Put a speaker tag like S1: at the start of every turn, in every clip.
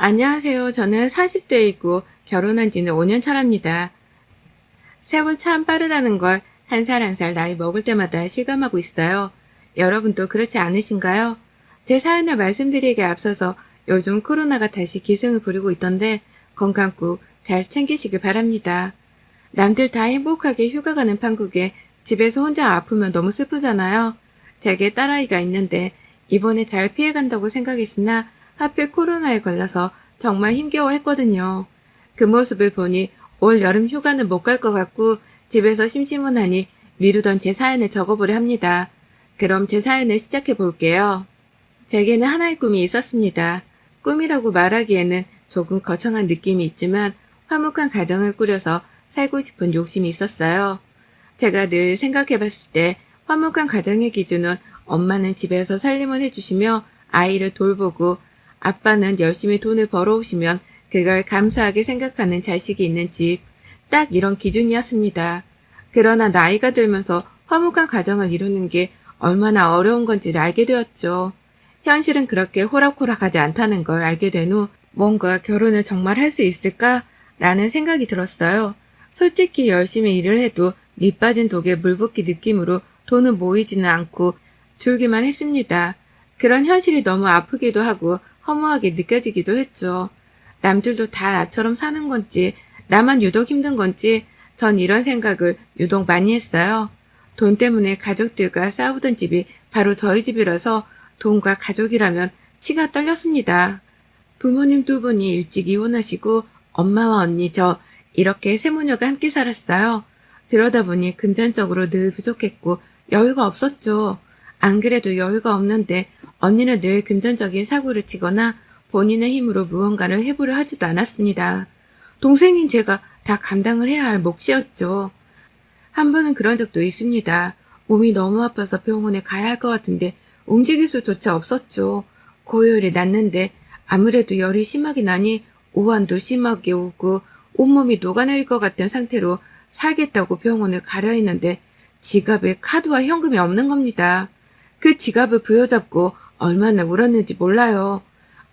S1: 안녕하세요. 저는 40대이고 결혼한 지는 5년 차랍니다. 세월 참 빠르다는 걸 한 살 한 살 나이 먹을 때마다 실감하고 있어요. 여러분도 그렇지 않으신가요? 제 사연을 말씀드리기에 앞서서 요즘 코로나가 다시 기승을 부리고 있던데 건강 꼭 잘 챙기시길 바랍니다. 남들 다 행복하게 휴가 가는 판국에 집에서 혼자 아프면 너무 슬프잖아요. 제게 딸아이가 있는데 이번에 잘 피해간다고 생각했으나 하필 코로나에 걸려서 정말 힘겨워했거든요. 그 모습을 보니 올 여름 휴가는 못 갈 것 같고 집에서 심심하니 미루던 제 사연을 적어보려 합니다. 그럼 제 사연을 시작해 볼게요. 제게는 하나의 꿈이 있었습니다. 꿈이라고 말하기에는 조금 거창한 느낌이 있지만 화목한 가정을 꾸려서 살고 싶은 욕심이 있었어요. 제가 늘 생각해봤을 때 화목한 가정의 기준은 엄마는 집에서 살림을 해주시며 아이를 돌보고 아빠는 열심히 돈을 벌어오시면 그걸 감사하게 생각하는 자식이 있는 집, 딱 이런 기준이었습니다. 그러나 나이가 들면서 화목한 가정을 이루는 게 얼마나 어려운 건지를 알게 되었죠. 현실은 그렇게 호락호락하지 않다는 걸 알게 된 후 뭔가 결혼을 정말 할 수 있을까? 라는 생각이 들었어요. 솔직히 열심히 일을 해도 밑 빠진 독에 물 붓기 느낌으로 돈은 모이지는 않고 줄기만 했습니다. 그런 현실이 너무 아프기도 하고 허무하게 느껴지기도 했죠. 남들도 다 나처럼 사는 건지 나만 유독 힘든 건지 전 이런 생각을 유독 많이 했어요. 돈 때문에 가족들과 싸우던 집이 바로 저희 집이라서 돈과 가족이라면 치가 떨렸습니다. 부모님 두 분이 일찍 이혼하시고 엄마와 언니 저 이렇게 세 모녀가 함께 살았어요. 그러다 보니 금전적으로 늘 부족했고 여유가 없었죠. 안 그래도 여유가 없는데 언니는 늘 금전적인 사고를 치거나 본인의 힘으로 무언가를 해보려 하지도 않았습니다. 동생인 제가 다 감당을 해야 할 몫이었죠. 한 번은 그런 적도 있습니다. 몸이 너무 아파서 병원에 가야 할 것 같은데 움직일 수조차 없었죠. 고열이 났는데 아무래도 열이 심하게 나니 오한도 심하게 오고 온몸이 녹아내릴 것 같은 상태로 살겠다고 병원을 가려 했는데 지갑에 카드와 현금이 없는 겁니다. 그 지갑을 부여잡고 얼마나 울었는지 몰라요.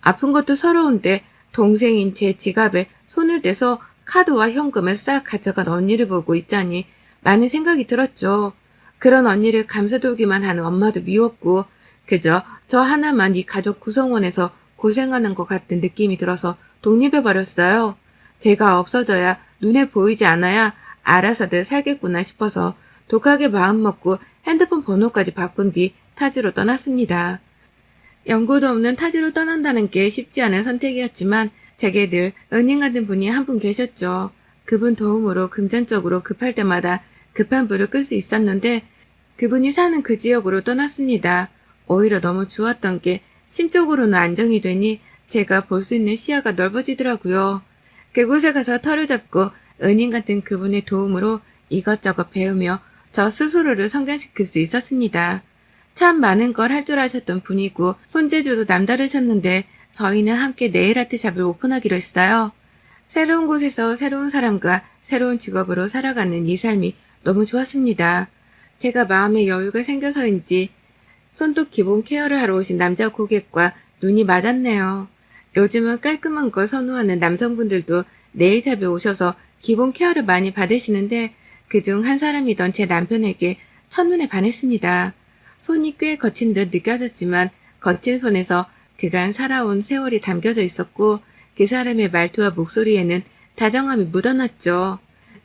S1: 아픈 것도 서러운데 동생인 제 지갑에 손을 대서 카드와 현금을 싹 가져간 언니를 보고 있자니 많은 생각이 들었죠. 그런 언니를 감싸돌기만 하는 엄마도 미웠고 그저 저 하나만 이 가족 구성원에서 고생하는 것 같은 느낌이 들어서 독립해버렸어요. 제가 없어져야 눈에 보이지 않아야 알아서들 살겠구나 싶어서 독하게 마음먹고 핸드폰 번호까지 바꾼 뒤 타지로 떠났습니다. 연고도 없는 타지로 떠난다는 게 쉽지 않은 선택이었지만 제게 늘 은인 같은 분이 한 분 계셨죠. 그분 도움으로 금전적으로 급할 때마다 급한 불을 끌 수 있었는데 그분이 사는 그 지역으로 떠났습니다. 오히려 너무 좋았던 게 심적으로는 안정이 되니 제가 볼 수 있는 시야가 넓어지더라고요. 그곳에 가서 털을 잡고 은인 같은 그분의 도움으로 이것저것 배우며 저 스스로를 성장시킬 수 있었습니다. 참 많은 걸 할 줄 아셨던 분이고 손재주도 남다르셨는데 저희는 함께 네일아트 샵을 오픈하기로 했어요. 새로운 곳에서 새로운 사람과 새로운 직업으로 살아가는 이 삶이 너무 좋았습니다. 제가 마음의 여유가 생겨서인지 손톱 기본 케어를 하러 오신 남자 고객과 눈이 맞았네요. 요즘은 깔끔한 걸 선호하는 남성분들도 네일샵에 오셔서 기본 케어를 많이 받으시는데 그중 한 사람이던 제 남편에게 첫눈에 반했습니다. 손이 꽤 거친 듯 느껴졌지만 거친 손에서 그간 살아온 세월이 담겨져 있었고 그 사람의 말투와 목소리에는 다정함이 묻어났죠.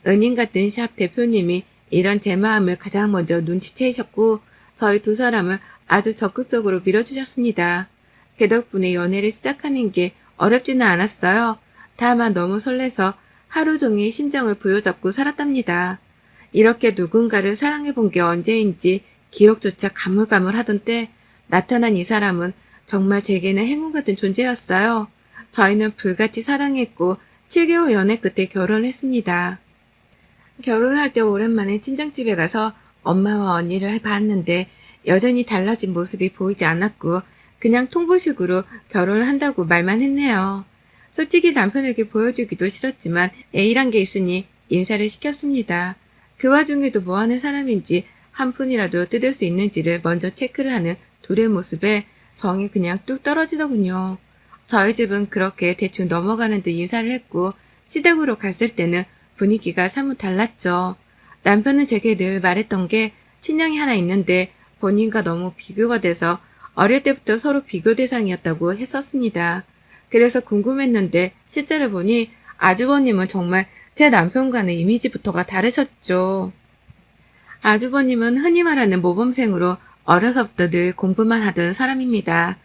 S1: 은인 같은 샵 대표님이 이런 제 마음을 가장 먼저 눈치채셨고 저희 두 사람을 아주 적극적으로 밀어주셨습니다. 그 덕분에 연애를 시작하는 게 어렵지는 않았어요. 다만 너무 설레서 하루 종일 심장을 부여잡고 살았답니다. 이렇게 누군가를 사랑해본 게 언제인지 기억조차 가물가물하던 때 나타난 이 사람은 정말 제게는 행운 같은 존재였어요. 저희는 불같이 사랑했고 7개월 연애 끝에 결혼했습니다. 결혼할 때 오랜만에 친정집에 가서 엄마와 언니를 봤는데 여전히 달라진 모습이 보이지 않았고 그냥 통보식으로 결혼을 한다고 말만 했네요. 솔직히 남편에게 보여주기도 싫었지만 A란 게 있으니 인사를 시켰습니다. 그 와중에도 뭐하는 사람인지 한 푼이라도 뜯을 수 있는지를 먼저 체크를 하는 둘의 모습에 정이 그냥 뚝 떨어지더군요. 저희 집은 그렇게 대충 넘어가는 듯 인사를 했고 시댁으로 갔을 때는 분위기가 사뭇 달랐죠. 남편은 제게 늘 말했던 게 친형이 하나 있는데 본인과 너무 비교가 돼서 어릴 때부터 서로 비교 대상이었다고 했었습니다. 그래서 궁금했는데 실제로 보니 아주버님은 정말 제 남편과는 이미지부터가 다르셨죠. 아주버님은 흔히 말하는 모범생으로 어려서부터 늘 공부만 하던 사람입니다.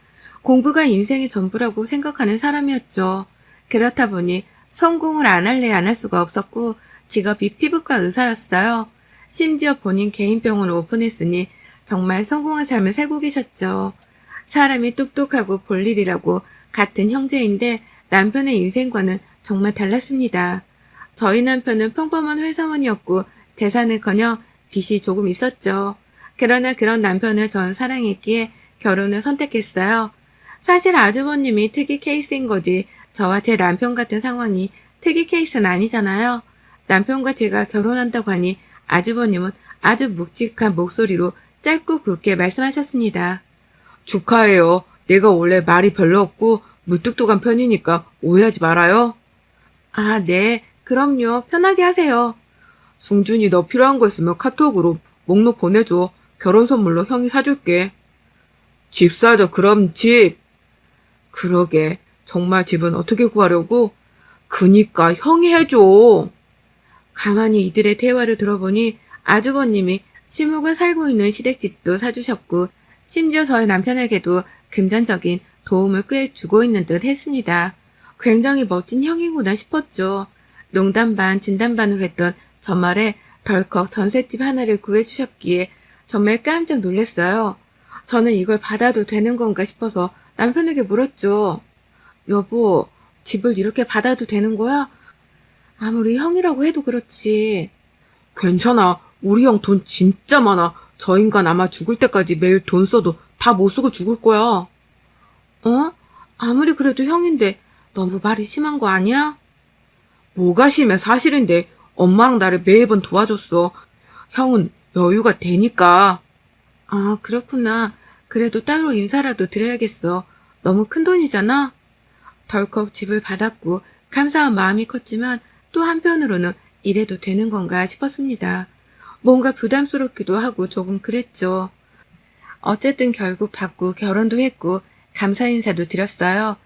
S1: 공부가 인생의 전부라고 생각하는 사람이었죠. 그렇다 보니 성공을 안 할래 안 할 수가 없었고 직업이 피부과 의사였어요. 심지어 본인 개인 병원을 오픈했으니 정말 성공한 삶을 살고 계셨죠. 사람이 똑똑하고 볼 일이라고 같은 형제인데 남편의 인생과는 정말 달랐습니다. 저희 남편은 평범한 회사원이었고 재산을커녕 빚이 조금 있었죠. 그러나 그런 남편을 전 사랑했기에 결혼을 선택했어요. 사실 아주버님이 특이 케이스인 거지 저와 제 남편 같은 상황이 특이 케이스는 아니잖아요. 남편과 제가 결혼한다고 하니 아주버님은 아주 묵직한 목소리로 짧고 굵게 말씀하셨습니다. 축하해요. 내가 원래 말이 별로 없고 무뚝뚝한 편이니까 오해하지 말아요. 아, 네. 그럼요. 편하게 하세요. 승준이 너 필요한 거 있으면 카톡으로 목록 보내줘. 결혼 선물로 형이 사줄게. 집 사자, 그럼 집. 그러게. 정말 집은 어떻게 구하려고? 그니까 형이 해줘. 가만히 이들의 대화를 들어보니 아주버님이 시묵을 살고 있는 시댁집도 사주셨고 심지어 저희 남편에게도 금전적인 도움을 꽤 주고 있는 듯 했습니다. 굉장히 멋진 형이구나 싶었죠. 농담 반 진담 반으로 했던 저 말에 덜컥 전셋집 하나를 구해주셨기에 정말 깜짝 놀랐어요. 저는 이걸 받아도 되는 건가 싶어서 남편에게 물었죠. 여보, 집을 이렇게 받아도 되는 거야? 아무리 형이라고 해도 그렇지. 괜찮아. 우리 형 돈 진짜 많아. 저 인간 아마 죽을 때까지 매일 돈 써도 다 못 쓰고 죽을 거야. 어? 아무리 그래도 형인데 너무 말이 심한 거 아니야? 뭐가 심해? 사실인데 엄마랑 나를 매번 도와줬어. 형은 여유가 되니까. 아, 그렇구나. 그래도 따로 인사라도 드려야겠어. 너무 큰 돈이잖아. 덜컥 집을 받았고 감사한 마음이 컸지만 또 한편으로는 이래도 되는 건가 싶었습니다. 뭔가 부담스럽기도 하고 조금 그랬죠. 어쨌든 결국 받고 결혼도 했고 감사 인사도 드렸어요.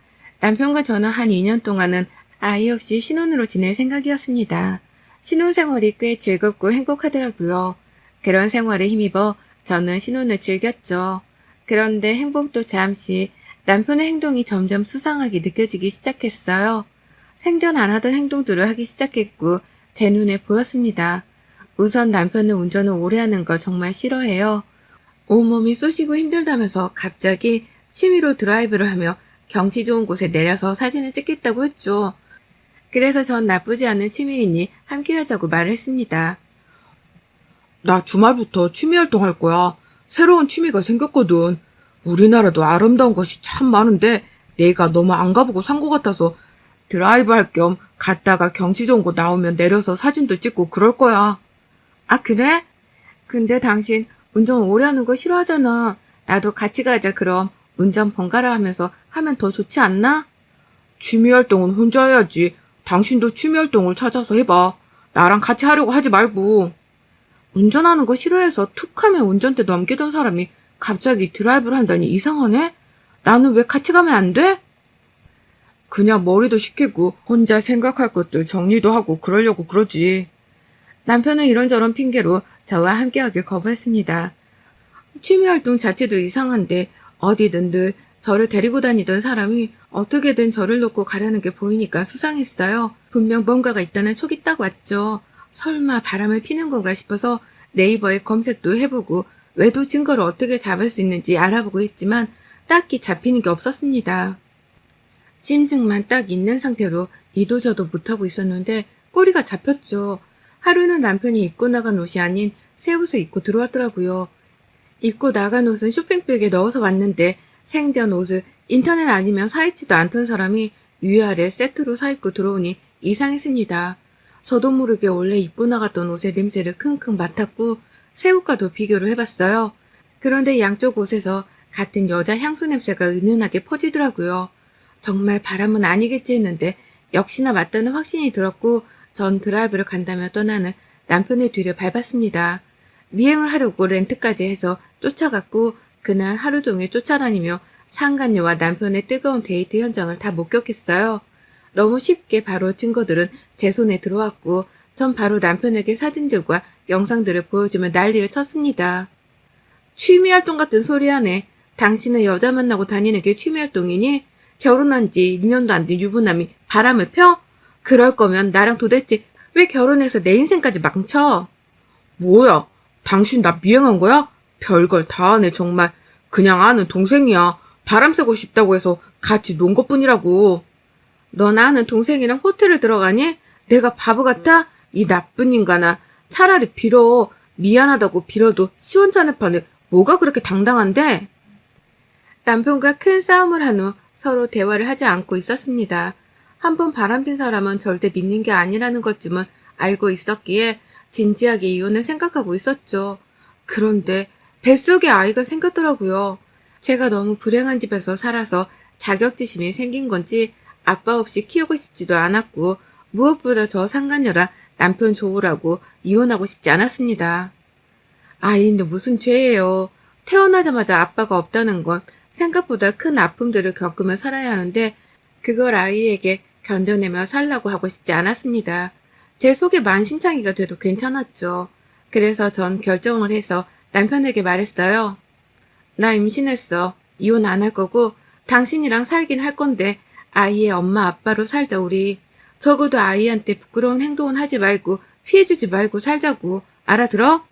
S1: 남편과 저는 한 2년 동안은 아이 없이 신혼으로 지낼 생각이었습니다. 신혼생활이 꽤 즐겁고 행복하더라고요. 그런 생활에 힘입어 저는 신혼을 즐겼죠. 그런데 행복도 잠시 남편의 행동이 점점 수상하게 느껴지기 시작했어요. 생전 안 하던 행동들을 하기 시작했고 제 눈에 보였습니다. 우선 남편은 운전을 오래 하는 걸 정말 싫어해요. 온몸이 쑤시고 힘들다면서 갑자기 취미로 드라이브를 하며 경치 좋은 곳에 내려서 사진을 찍겠다고 했죠. 그래서 전 나쁘지 않은 취미이니 함께 하자고 말을 했습니다. 나 주말부터 취미 활동할 거야. 새로운 취미가 생겼거든. 우리나라도 아름다운 곳이 참 많은데 내가 너무 안 가보고 산 것 같아서 드라이브 할 겸 갔다가 경치 좋은 곳 나오면 내려서 사진도 찍고 그럴 거야. 아, 그래? 근데 당신 운전 오래 하는 거 싫어하잖아. 나도 같이 가자 그럼. 운전 번갈아 하면서 하면 더 좋지 않나? 취미 활동은 혼자 해야지. 당신도 취미 활동을 찾아서 해봐. 나랑 같이 하려고 하지 말고. 운전하는 거 싫어해서 툭 하면 운전대 넘기던 사람이 갑자기 드라이브를 한다니 이상하네? 나는 왜 같이 가면 안 돼? 그냥 머리도 식히고 혼자 생각할 것들 정리도 하고 그러려고 그러지. 남편은 이런저런 핑계로 저와 함께하길 거부했습니다. 취미활동 자체도 이상한데 어디든 늘 저를 데리고 다니던 사람이 어떻게든 저를 놓고 가려는 게 보이니까 수상했어요. 분명 뭔가가 있다는 촉이 딱 왔죠. 설마 바람을 피는 건가 싶어서 네이버에 검색도 해보고 외도 증거를 어떻게 잡을 수 있는지 알아보고 했지만 딱히 잡히는 게 없었습니다. 심증만 딱 있는 상태로 이도저도 못하고 있었는데 꼬리가 잡혔죠. 하루는 남편이 입고 나간 옷이 아닌 새 옷을 입고 들어왔더라고요. 입고 나간 옷은 쇼핑백에 넣어서 왔는데 생전 옷을 인터넷 아니면 사입지도 않던 사람이 위아래 세트로 사입고 들어오니 이상했습니다. 저도 모르게 원래 입고 나갔던 옷의 냄새를 킁킁 맡았고 새 옷과도 비교를 해봤어요. 그런데 양쪽 옷에서 같은 여자 향수 냄새가 은은하게 퍼지더라고요. 정말 바람은 아니겠지 했는데 역시나 맞다는 확신이 들었고 전 드라이브를 간다며 떠나는 남편의 뒤를 밟았습니다. 미행을 하려고 렌트까지 해서 쫓아갔고 그날 하루 종일 쫓아다니며 상간녀와 남편의 뜨거운 데이트 현장을 다 목격했어요. 너무 쉽게 바로 증거들은 제 손에 들어왔고 전 바로 남편에게 사진들과 영상들을 보여주며 난리를 쳤습니다. 취미활동 같은 소리 하네. 당신은 여자 만나고 다니는 게 취미활동이니? 결혼한 지 2년도 안 된 유부남이 바람을 펴? 그럴 거면 나랑 도대체 왜 결혼해서 내 인생까지 망쳐? 뭐야? 당신 나 미행한 거야? 별걸 다 하네 정말. 그냥 아는 동생이야. 바람 쐬고 싶다고 해서 같이 논 것뿐이라고. 너나 아는 동생이랑 호텔을 들어가니? 내가 바보 같아? 이 나쁜 인간아. 차라리 빌어. 미안하다고 빌어도 시원찮을 판에 뭐가 그렇게 당당한데? 남편과 큰 싸움을 한 후 서로 대화를 하지 않고 있었습니다. 한번 바람핀 사람은 절대 믿는 게 아니라는 것쯤은 알고 있었기에 진지하게 이혼을 생각하고 있었죠. 그런데 뱃속에 아이가 생겼더라고요. 제가 너무 불행한 집에서 살아서 자격지심이 생긴 건지 아빠 없이 키우고 싶지도 않았고 무엇보다 저 상간녀랑 남편 좋으라고 이혼하고 싶지 않았습니다. 아이인데 무슨 죄예요. 태어나자마자 아빠가 없다는 건 생각보다 큰 아픔들을 겪으며 살아야 하는데 그걸 아이에게 견뎌내며 살라고 하고 싶지 않았습니다. 제 속에 만신창이가 돼도 괜찮았죠. 그래서 전 결정을 해서 남편에게 말했어요. 나 임신했어. 이혼 안 할 거고 당신이랑 살긴 할 건데 아이의 엄마 아빠로 살자 우리. 적어도 아이한테 부끄러운 행동은 하지 말고 피해주지 말고 살자고. 알아들어?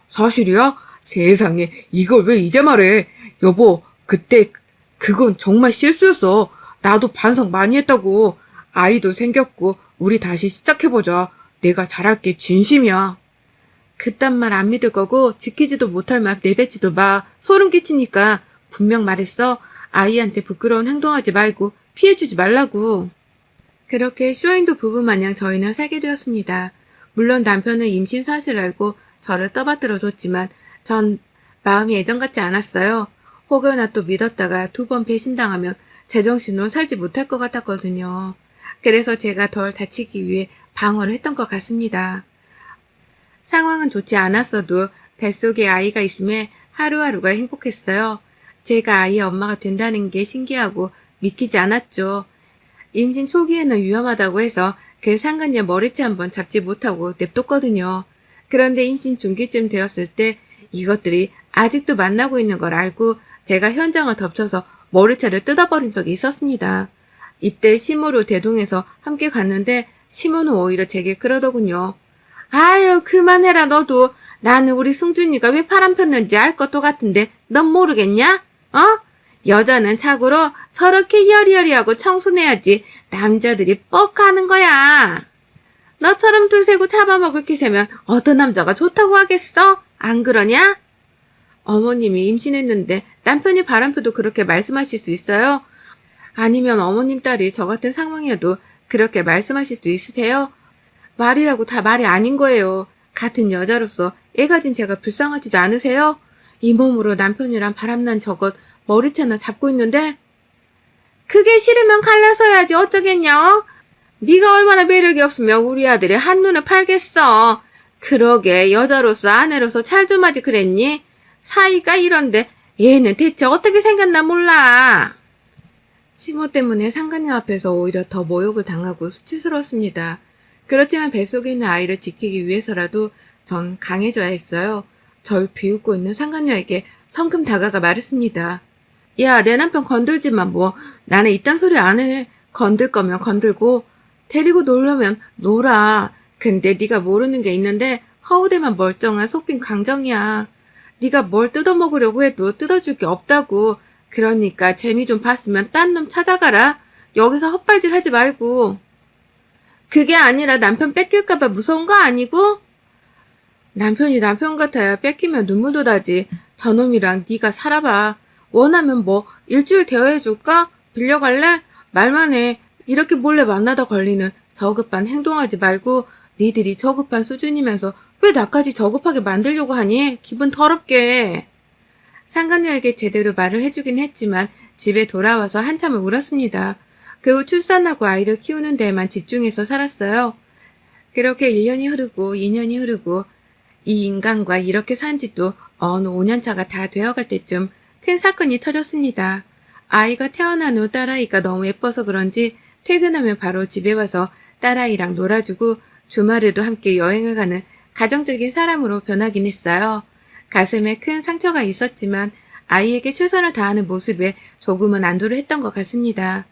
S1: 사실이야? 세상에 이걸 왜 이제 말해. 여보 그때 그건 정말 실수였어. 나도 반성 많이 했다고. 아이도 생겼고 우리 다시 시작해보자. 내가 잘할게 진심이야. 그딴 말 안 믿을 거고 지키지도 못할 말 내뱉지도 마. 소름 끼치니까 분명 말했어. 아이한테 부끄러운 행동하지 말고 피해주지 말라고. 그렇게 쇼윈도 부부 마냥 저희는 살게 되었습니다. 물론 남편은 임신 사실을 알고 저를 떠받들어 줬지만 전 마음이 예전 같지 않았어요. 혹여나 또 믿었다가 2번 배신당하면 제정신으로 살지 못할 것 같았거든요. 그래서 제가 덜 다치기 위해 방어를 했던 것 같습니다. 상황은 좋지 않았어도 뱃속에 아이가 있음에 하루하루가 행복했어요. 제가 아이의 엄마가 된다는 게 신기하고 믿기지 않았죠. 임신 초기에는 위험하다고 해서 그 상간녀 머리채 한번 잡지 못하고 냅뒀거든요. 그런데 임신 중기쯤 되었을 때 이것들이 아직도 만나고 있는 걸 알고 제가 현장을 덮쳐서 머리채를 뜯어버린 적이 있었습니다. 이때 시모로 대동해서 함께 갔는데 시모는 오히려 제게 그러더군요. 아유 그만해라 너도. 나는 우리 승준이가 왜 바람 폈는지 알 것도 같은데 넌 모르겠냐? 어? 여자는 착으로 저렇게 여리여리하고 청순해야지 남자들이 뻑하는 거야. 너처럼 두세고 잡아먹을 기세면 어떤 남자가 좋다고 하겠어? 안 그러냐? 어머님이 임신했는데 남편이 바람펴도 그렇게 말씀하실 수 있어요? 아니면 어머님 딸이 저 같은 상황이어도 그렇게 말씀하실 수 있으세요? 말이라고 다 말이 아닌 거예요. 같은 여자로서 애 가진 제가 불쌍하지도 않으세요? 이 몸으로 남편이랑 바람난 저것 머리채나 잡고 있는데? 그게 싫으면 갈라서야지 어쩌겠냐? 네가 얼마나 매력이 없으면 우리 아들이 한눈에 팔겠어. 그러게 여자로서 아내로서 잘 좀 하지 그랬니? 사이가 이런데 얘는 대체 어떻게 생겼나 몰라. 시모 때문에 상간녀 앞에서 오히려 더 모욕을 당하고 수치스러웠습니다. 그렇지만 뱃속에 있는 아이를 지키기 위해서라도 전 강해져야 했어요. 절 비웃고 있는 상간녀에게 성큼 다가가 말했습니다. 야, 내 남편 건들지 마. 뭐 나는 이딴 소리 안 해. 건들 거면 건들고 데리고 놀려면 놀아. 근데 네가 모르는 게 있는데 허우대만 멀쩡한 속빈 강정이야. 네가 뭘 뜯어먹으려고 해도 뜯어줄 게 없다고. 그러니까 재미 좀 봤으면 딴 놈 찾아가라. 여기서 헛발질 하지 말고. 그게 아니라 남편 뺏길까봐 무서운 거 아니고? 남편이 남편 같아야 뺏기면 눈물도 나지. 저놈이랑 네가 살아봐. 원하면 뭐 일주일 대여해줄까? 빌려갈래? 말만 해. 이렇게 몰래 만나다 걸리는 저급한 행동하지 말고 니들이 저급한 수준이면서 왜 나까지 저급하게 만들려고 하니? 기분 더럽게. 상간녀에게 제대로 말을 해주긴 했지만 집에 돌아와서 한참을 울었습니다. 그 후 출산하고 아이를 키우는 데에만 집중해서 살았어요. 그렇게 1년이 흐르고 2년이 흐르고 이 인간과 이렇게 산 지도 어느 5년차가 다 되어갈 때쯤 큰 사건이 터졌습니다. 아이가 태어난 후 딸아이가 너무 예뻐서 그런지 퇴근하면 바로 집에 와서 딸아이랑 놀아주고 주말에도 함께 여행을 가는 가정적인 사람으로 변하긴 했어요. 가슴에 큰 상처가 있었지만 아이에게 최선을 다하는 모습에 조금은 안도를 했던 것 같습니다.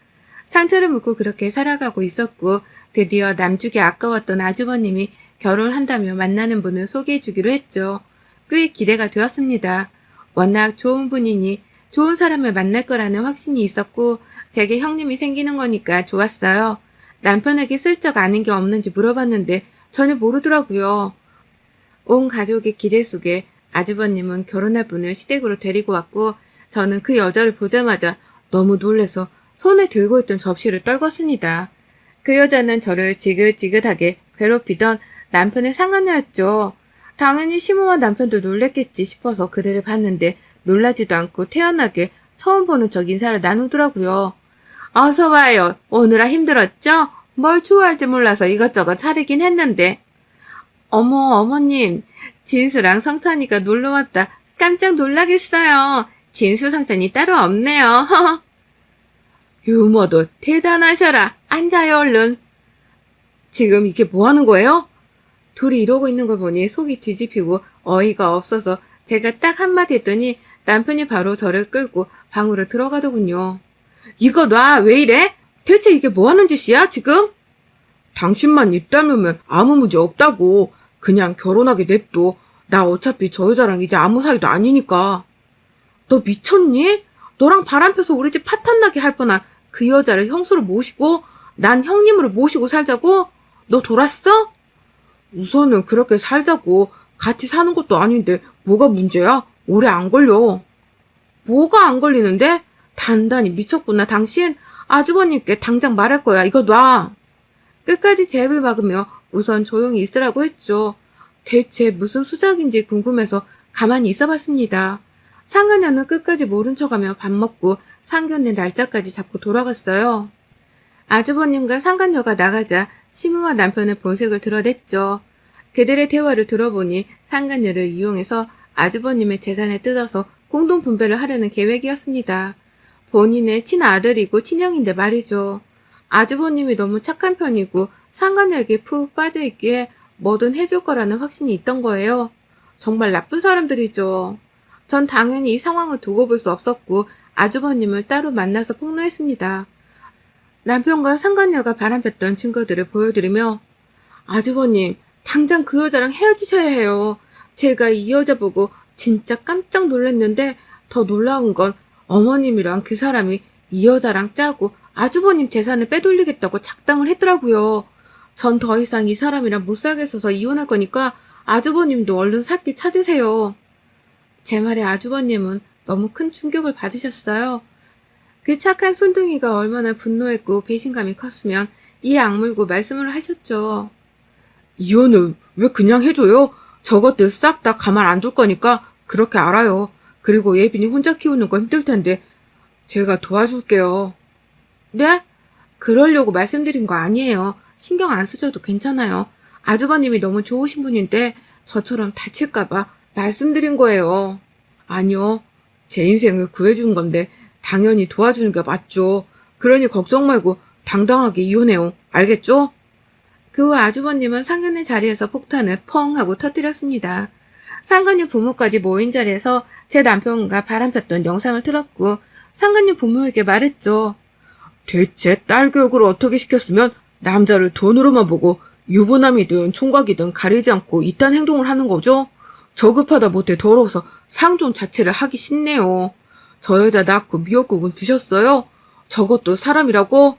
S1: 상처를 묻고 그렇게 살아가고 있었고 드디어 남주기 아까웠던 아주버님이 결혼한다며 만나는 분을 소개해 주기로 했죠. 꽤 기대가 되었습니다. 워낙 좋은 분이니 좋은 사람을 만날 거라는 확신이 있었고 제게 형님이 생기는 거니까 좋았어요. 남편에게 슬쩍 아는 게 없는지 물어봤는데 전혀 모르더라고요. 온 가족의 기대 속에 아주버님은 결혼할 분을 시댁으로 데리고 왔고 저는 그 여자를 보자마자 너무 놀라서 손에 들고 있던 접시를 떨궜습니다. 그 여자는 저를 지긋지긋하게 괴롭히던 남편의 상간녀였죠. 당연히 시모와 남편도 놀랬겠지 싶어서 그들을 봤는데 놀라지도 않고 태연하게 처음 보는 척 인사를 나누더라고요. 어서 와요. 오느라 힘들었죠? 뭘 좋아할지 몰라서 이것저것 차리긴 했는데. 어머, 어머님. 진수랑 성찬이가 놀러왔다. 깜짝 놀라겠어요. 진수 성찬이 따로 없네요. 유머도 대단하셔라. 앉아요, 얼른. 지금 이게 뭐 하는 거예요? 둘이 이러고 있는 걸 보니 속이 뒤집히고 어이가 없어서 제가 딱 한마디 했더니 남편이 바로 저를 끌고 방으로 들어가더군요. 이거 놔, 왜 이래? 대체 이게 뭐 하는 짓이야, 지금? 당신만 입 다물면 아무 문제 없다고. 그냥 결혼하게 냅둬. 나 어차피 저 여자랑 이제 아무 사이도 아니니까. 너 미쳤니? 너랑 바람 펴서 우리 집 파탄나게 할 뻔한 그 여자를 형수로 모시고 난 형님으로 모시고 살자고? 너 돌았어? 우선은 그렇게 살자고. 같이 사는 것도 아닌데 뭐가 문제야? 오래 안 걸려. 뭐가 안 걸리는데? 단단히 미쳤구나 당신. 아주버님께 당장 말할 거야. 이거 놔. 끝까지 제 입을 막으며 우선 조용히 있으라고 했죠. 대체 무슨 수작인지 궁금해서 가만히 있어봤습니다. 상간녀는 끝까지 모른 척하며 밥 먹고 상견례 날짜까지 잡고 돌아갔어요. 아주버님과 상간녀가 나가자 시무와 남편의 본색을 드러냈죠. 그들의 대화를 들어보니 상간녀를 이용해서 아주버님의 재산을 뜯어서 공동 분배를 하려는 계획이었습니다. 본인의 친아들이고 친형인데 말이죠. 아주버님이 너무 착한 편이고 상간녀에게 푹 빠져있기에 뭐든 해줄 거라는 확신이 있던 거예요. 정말 나쁜 사람들이죠. 전 당연히 이 상황을 두고 볼 수 없었고 아주버님을 따로 만나서 폭로했습니다. 남편과 상간녀가 바람폈던 증거들을 보여드리며 아주버님, 당장 그 여자랑 헤어지셔야 해요. 제가 이 여자 보고 진짜 깜짝 놀랐는데 더 놀라운 건 어머님이랑 그 사람이 이 여자랑 짜고 아주버님 재산을 빼돌리겠다고 작당을 했더라고요. 전 더 이상 이 사람이랑 못 살겠어서 이혼할 거니까 아주버님도 얼른 살 길 찾으세요. 제 말에 아주버님은 너무 큰 충격을 받으셨어요. 그 착한 손둥이가 얼마나 분노했고 배신감이 컸으면 이에 악물고 말씀을 하셨죠. 이혼을 왜 그냥 해줘요? 저것들 싹 다 가만 안 둘 거니까 그렇게 알아요. 그리고 예빈이 혼자 키우는 거 힘들 텐데 제가 도와줄게요. 네? 그러려고 말씀드린 거 아니에요. 신경 안 쓰셔도 괜찮아요. 아주버님이 너무 좋으신 분인데 저처럼 다칠까봐 말씀드린 거예요. 아니요. 제 인생을 구해준 건데 당연히 도와주는 게 맞죠. 그러니 걱정 말고 당당하게 이혼해요. 알겠죠? 그 후 아주버님은 상견례 자리에서 폭탄을 펑 하고 터뜨렸습니다. 상간녀 부모까지 모인 자리에서 제 남편과 바람폈던 영상을 틀었고 상간녀 부모에게 말했죠. 대체 딸 교육을 어떻게 시켰으면 남자를 돈으로만 보고 유부남이든 총각이든 가리지 않고 이딴 행동을 하는 거죠? 저급하다 못해 더러워서 상종 자체를 하기 싫네요. 저 여자 낳고 미역국은 드셨어요? 저것도 사람이라고?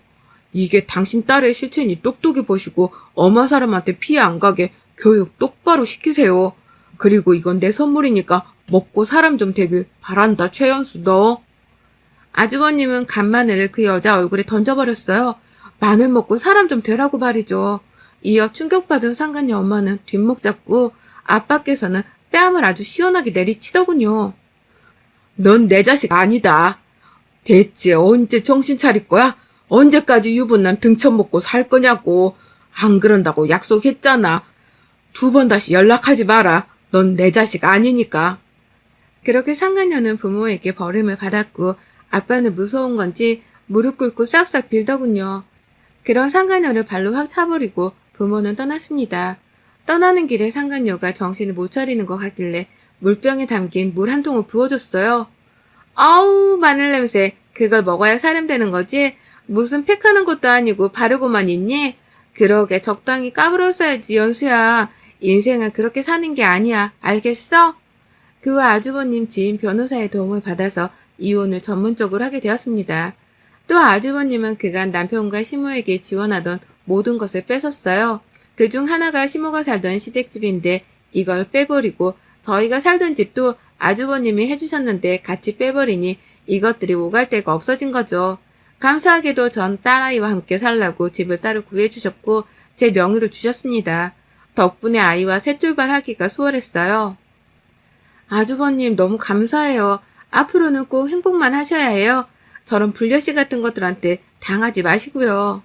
S1: 이게 당신 딸의 실체니 똑똑히 보시고 엄한 사람한테 피해 안 가게 교육 똑바로 시키세요. 그리고 이건 내 선물이니까 먹고 사람 좀 되길 바란다, 최연수 너. 아주버님은 간마늘을 그 여자 얼굴에 던져버렸어요. 마늘 먹고 사람 좀 되라고 말이죠. 이어 충격받은 상간녀 엄마는 뒷목 잡고 아빠께서는 뺨을 아주 시원하게 내리치더군요. 넌 내 자식 아니다. 대체 언제 정신 차릴 거야? 언제까지 유부남 등쳐먹고 살 거냐고. 안 그런다고 약속했잖아. 2번 다시 연락하지 마라. 넌 내 자식 아니니까. 그렇게 상간녀는 부모에게 버림을 받았고 아빠는 무서운 건지 무릎 꿇고 싹싹 빌더군요. 그런 상간녀를 발로 확 차버리고 부모는 떠났습니다. 떠나는 길에 상간녀가 정신을 못 차리는 것 같길래 물병에 담긴 물 한 통을 부어줬어요. 아우, 마늘 냄새. 그걸 먹어야 사람 되는 거지? 무슨 팩하는 것도 아니고 바르고만 있니? 그러게 적당히 까불었어야지, 연수야. 인생은 그렇게 사는 게 아니야. 알겠어? 그 후 아주버님 지인 변호사의 도움을 받아서 이혼을 전문적으로 하게 되었습니다. 또 아주버님은 그간 남편과 시모에게 지원하던 모든 것을 뺏었어요. 그중 하나가 시모가 살던 시댁집인데 이걸 빼버리고 저희가 살던 집도 아주버님이 해주셨는데 같이 빼버리니 이것들이 오갈 데가 없어진 거죠. 감사하게도 전 딸아이와 함께 살라고 집을 따로 구해주셨고 제 명의로 주셨습니다. 덕분에 아이와 새 출발하기가 수월했어요. 아주버님 너무 감사해요. 앞으로는 꼭 행복만 하셔야 해요. 저런 불려씨 같은 것들한테 당하지 마시고요.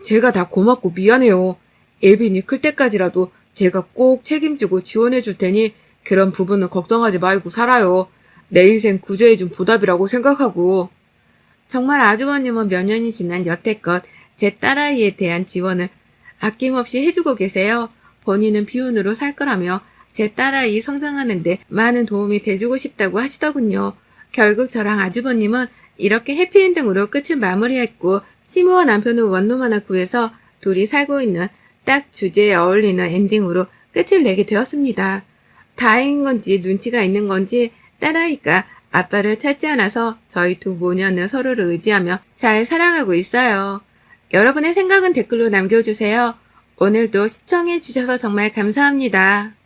S1: 제가 다 고맙고 미안해요. 예빈이 클 때까지라도 제가 꼭 책임지고 지원해 줄 테니 그런 부분은 걱정하지 말고 살아요. 내 인생 구제해준 보답이라고 생각하고. 정말 아주버님은 몇 년이 지난 여태껏 제 딸아이에 대한 지원을 아낌없이 해주고 계세요. 본인은 비혼으로 살 거라며 제 딸아이 성장하는데 많은 도움이 돼주고 싶다고 하시더군요. 결국 저랑 아주버님은 이렇게 해피엔딩으로 끝을 마무리했고 시모와 남편은 원룸 하나 구해서 둘이 살고 있는 딱 주제에 어울리는 엔딩으로 끝을 내게 되었습니다. 다행인 건지 눈치가 있는 건지 딸아이가 아빠를 찾지 않아서 저희 두 모녀는 서로를 의지하며 잘 살아가고 있어요. 여러분의 생각은 댓글로 남겨주세요. 오늘도 시청해주셔서 정말 감사합니다.